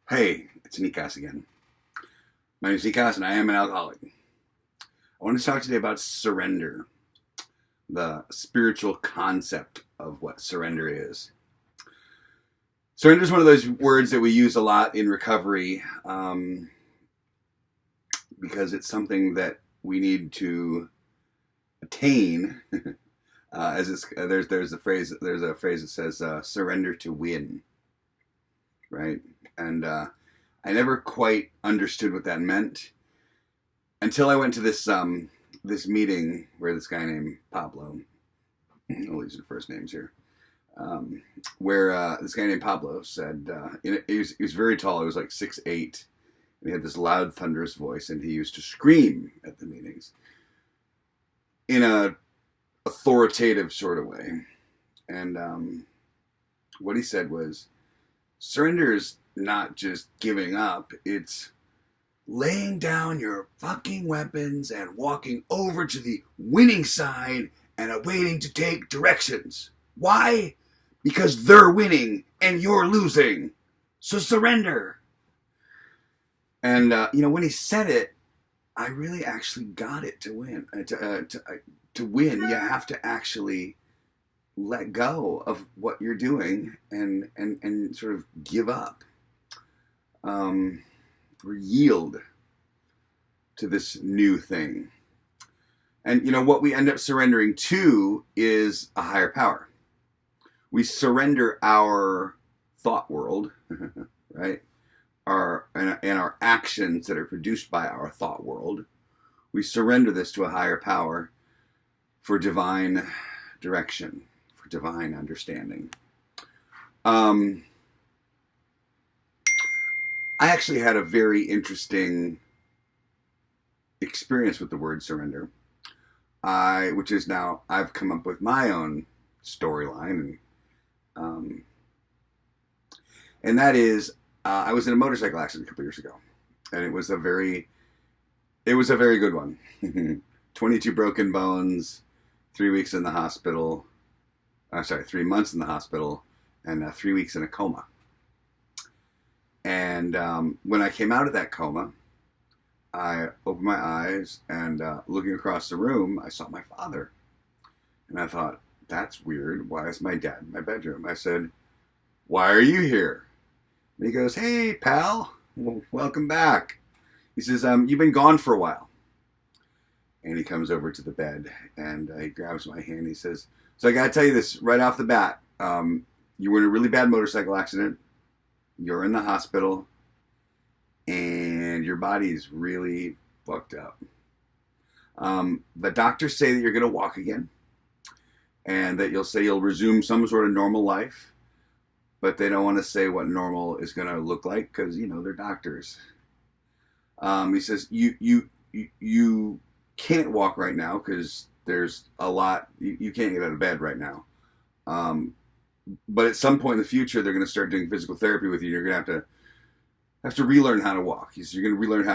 Hey, it's Nikas again. My name is Nikas and I am an alcoholic. I want to talk today about surrender, the spiritual concept of what surrender is. Surrender is one of those words that we use a lot in recovery because it's something that we need to attain. There's a phrase that says surrender to win, right? And I never quite understood what that meant until I went to this meeting where this guy named Pablo, I'll use the first names here, where this guy named Pablo said, he was very tall, he was like 6'8", and he had this loud, thunderous voice, and he used to scream at the meetings in a authoritative sort of way. And what he said was, surrender is not just giving up, it's laying down your fucking weapons and walking over to the winning side and awaiting to take directions. Why? Because they're winning and you're losing. So surrender. And, when he said it, I really actually got it to win. To win, you have to actually let go of what you're doing and sort of give up. Or yield to this new thing. And what we end up surrendering to is a higher power. We surrender our thought world, right? Our actions that are produced by our thought world. We surrender this to a higher power for divine direction, for divine understanding. I actually had a very interesting experience with the word surrender, which is now I've come up with my own storyline, and that is I was in a motorcycle accident a couple years ago, and it was a very good one. 22 broken bones, 3 weeks in the hospital. 3 months in the hospital, and 3 weeks in a coma. And when I came out of that coma, I opened my eyes and looking across the room, I saw my father. And I thought, that's weird. Why is my dad in my bedroom? I said, why are you here? And he goes, hey, pal, welcome back. He says, you've been gone for a while. And he comes over to the bed and he grabs my hand. He says, so I got to tell you this right off the bat. You were in a really bad motorcycle accident. You're in the hospital, and your body's really fucked up. The doctors say that you're going to walk again, and that you'll resume some sort of normal life, but they don't want to say what normal is going to look like because, they're doctors. He says, you can't walk right now because there's a lot, you can't get out of bed right now. But at some point in the future, they're going to start doing physical therapy with you. You're going to have to relearn how to walk. You're going to relearn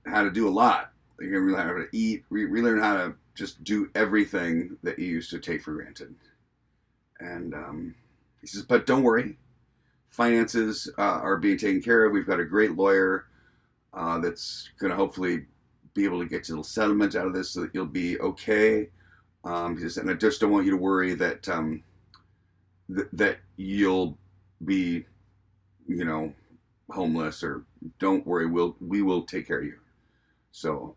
how to do a lot. You're going to relearn how to eat, relearn how to just do everything that you used to take for granted. And he says, but don't worry. Finances are being taken care of. We've got a great lawyer that's going to hopefully be able to get a little settlement out of this so that you'll be okay. He says, and I just don't want you to worry that that you'll be, homeless, or don't worry, we will take care of you. So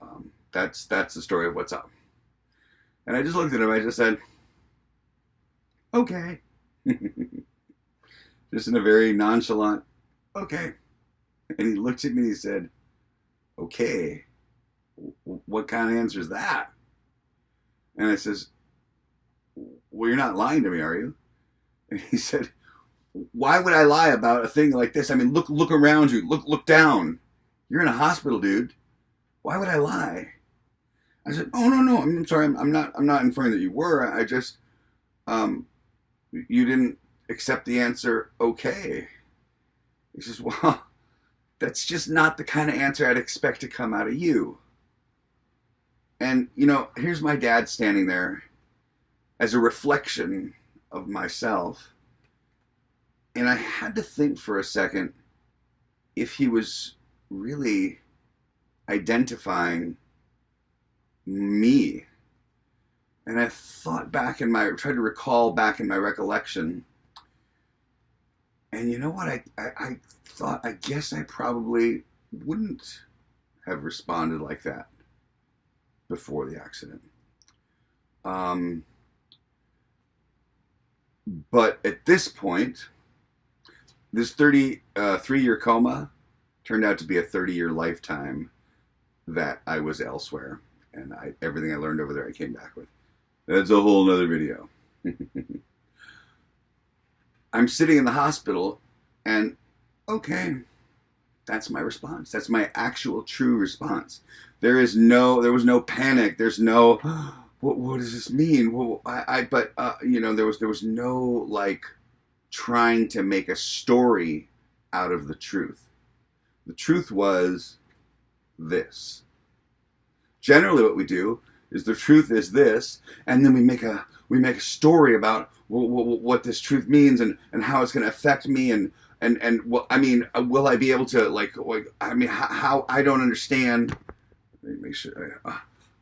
that's the story of what's up. And I just looked at him. I just said, okay, just in a very nonchalant, okay. And he looked at me and he said, okay, what kind of answer is that? And I says, well, you're not lying to me, are you? And he said, why would I lie about a thing like this? I mean, look around you. Look down. You're in a hospital, dude. Why would I lie? I said, oh, no. I'm sorry. I'm not inferring that you were. I just, you didn't accept the answer, okay. He says, well, that's just not the kind of answer I'd expect to come out of you. And, here's my dad standing there as a reflection of myself. And I had to think for a second, if he was really identifying me. And I thought back tried to recall back in my recollection. And you know what? I thought, I guess I probably wouldn't have responded like that before the accident. But at this point, this 33-year coma turned out to be a 30-year lifetime that I was elsewhere. And everything I learned over there, I came back with. That's a whole nother video. I'm sitting in the hospital, and okay, that's my response. That's my actual true response. There was no panic. There's no, what does this mean? Well, there was no like trying to make a story out of the truth. The truth was this. Generally, what we do is the truth is this, and then we make a story about what this truth means and how it's going to affect me and what I mean. Will I be able to how I don't understand? Let me make sure.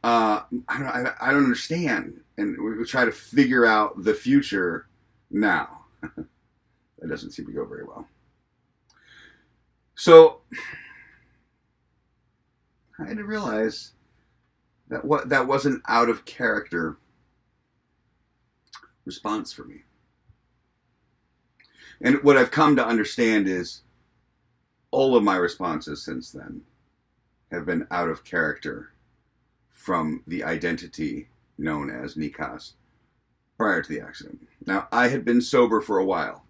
I don't understand, and we try to figure out the future now. That doesn't seem to go very well. So I had to realize that wasn't out of character response for me. And what I've come to understand is all of my responses since then have been out of character from the identity known as Nikas prior to the accident. Now, I had been sober for a while,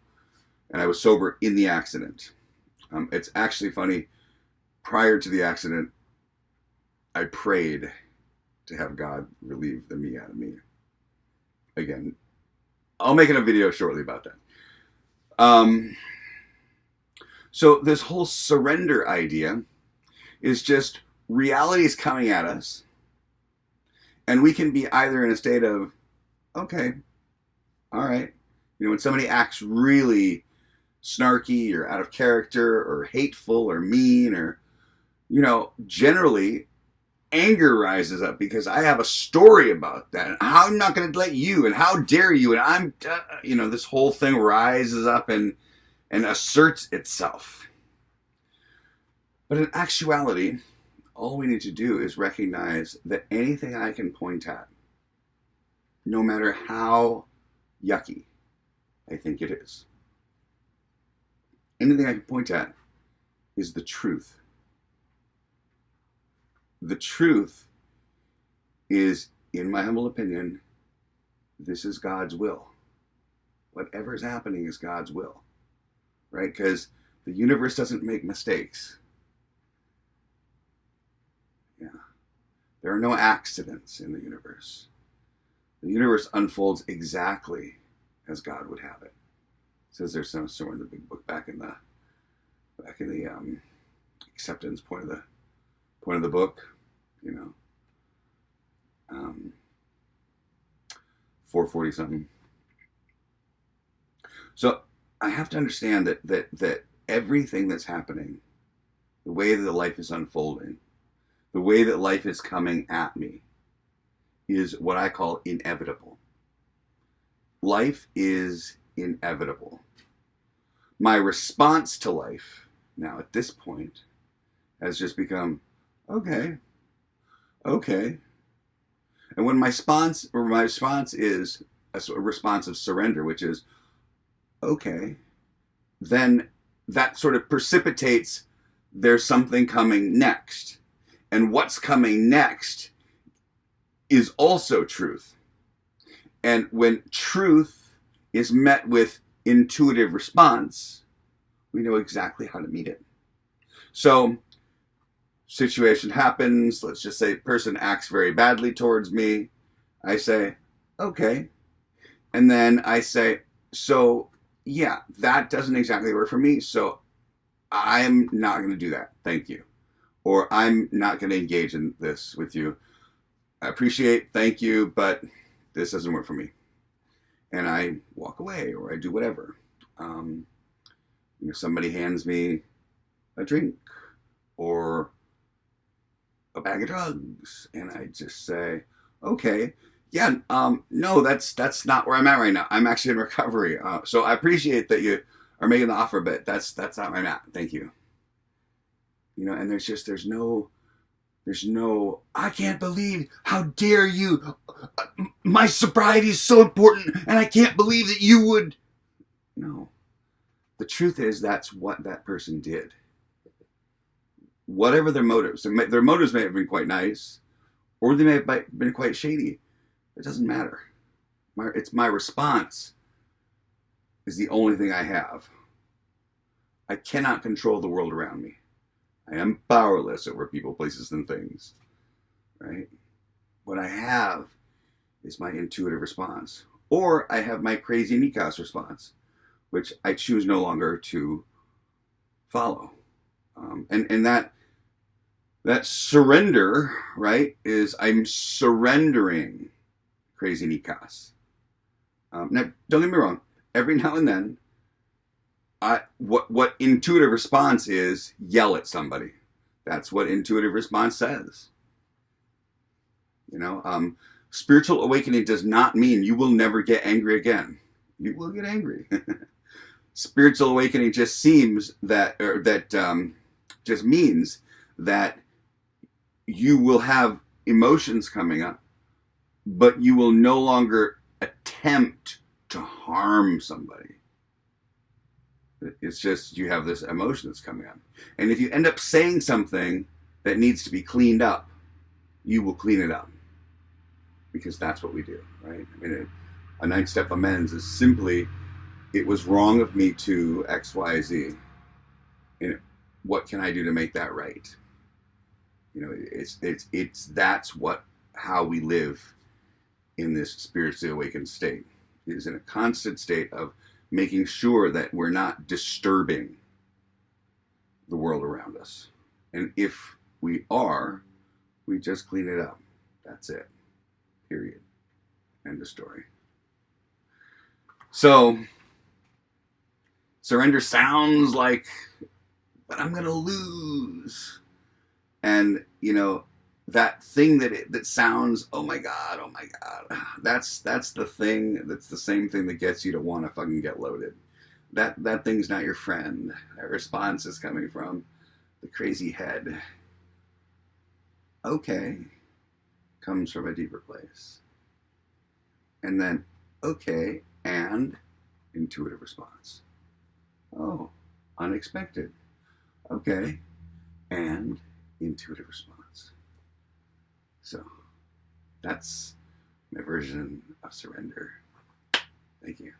and I was sober in the accident. It's actually funny. Prior to the accident, I prayed to have God relieve the me out of me. Again, I'll make a video shortly about that. So this whole surrender idea is just reality is coming at us, and we can be either in a state of, okay, all right, when somebody acts really snarky or out of character or hateful or mean or, generally anger rises up because I have a story about that. And I'm not going to let you, and how dare you, and I'm, this whole thing rises up and asserts itself. But in actuality, all we need to do is recognize that anything I can point at, no matter how yucky I think it is, anything I can point at is the truth. The truth is, in my humble opinion, this is God's will. Whatever is happening is God's will, right? Because the universe doesn't make mistakes. Yeah. There are no accidents in the universe. The universe unfolds exactly as God would have it. It says there's somewhere in the big book back in the acceptance point of the book, 440 something. So I have to understand that everything that's happening, the way that life is unfolding, the way that life is coming at me, is what I call inevitable. Life is inevitable. My response to life now at this point has just become, okay. And when my response is a response of surrender, which is, okay, then that sort of precipitates there's something coming next. And what's coming next is also truth. And when truth is met with intuitive response, we know exactly how to meet it. So, situation happens, let's just say person acts very badly towards me. I say, okay. And then I say, so yeah, that doesn't exactly work for me, so I'm not going to do that. Thank you. Or I'm not going to engage in this with you. I appreciate, thank you, but this doesn't work for me. And I walk away or I do whatever. Somebody hands me a drink or a bag of drugs, and I just say, okay, yeah, no, that's not where I'm at right now. I'm actually in recovery. So I appreciate that you are making the offer, but that's not where I'm at. Thank you. You know, and there's no, I can't believe, how dare you? My sobriety is so important, and I can't believe that you would. No. The truth is, that's what that person did. Whatever their motives, their motives may have been quite nice, or they may have been quite shady. It doesn't matter. It's my response is the only thing I have. I cannot control the world around me. I am powerless over people, places, and things. Right? What I have is my intuitive response. Or I have my crazy Nikas response, which I choose no longer to follow. And that surrender, right, is I'm surrendering crazy Nikas. Now, don't get me wrong. Every now and then, what intuitive response is, yell at somebody. That's what intuitive response says. You know, spiritual awakening does not mean you will never get angry again. You will get angry. Spiritual awakening just seems just means that you will have emotions coming up, but you will no longer attempt to harm somebody. It's just you have this emotion that's coming up. And if you end up saying something that needs to be cleaned up, you will clean it up. Because that's what we do, right? I mean, a 9-step amends is simply, it was wrong of me to X, Y, Z. And what can I do to make that right? You know, that's how we live in this spiritually awakened state. It is in a constant state of making sure that we're not disturbing the world around us. And if we are, we just clean it up. That's it. Period. End of story. So, surrender sounds like, but I'm going to lose. And, you know, that thing that sounds, oh my God, that's the thing, that's the same thing that gets you to want to fucking get loaded. That thing's not your friend. That response is coming from the crazy head. Okay comes from a deeper place. And then, okay, and intuitive response. Oh, unexpected. Okay, and intuitive response. So, that's my version of surrender. Thank you.